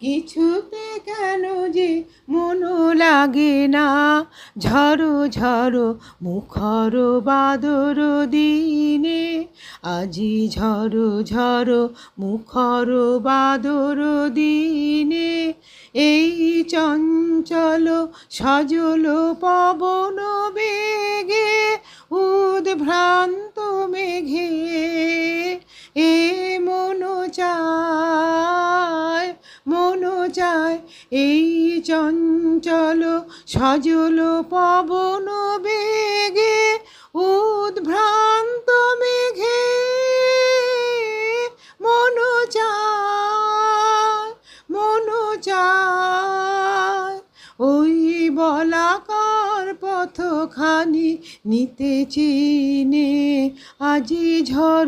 কিছুতে কেন যে মন লাগে না, ঝড়ো ঝড়ো মুখর বাদর দিনে, আজি ঝড়ো ঝড়ো মুখর বাদর দিনে, এই চঞ্চল সজল পবন বেগে উদ্ভ্রান্ত মেঘে এ মন চায়, মন চায় এই চঞ্চল সজল পবন বেগে উদ্ভ্রান্ত মেঘে মন চায়, মন চায় ওই বলাকার পথখানি নিতে চিনে, আজি ঝড়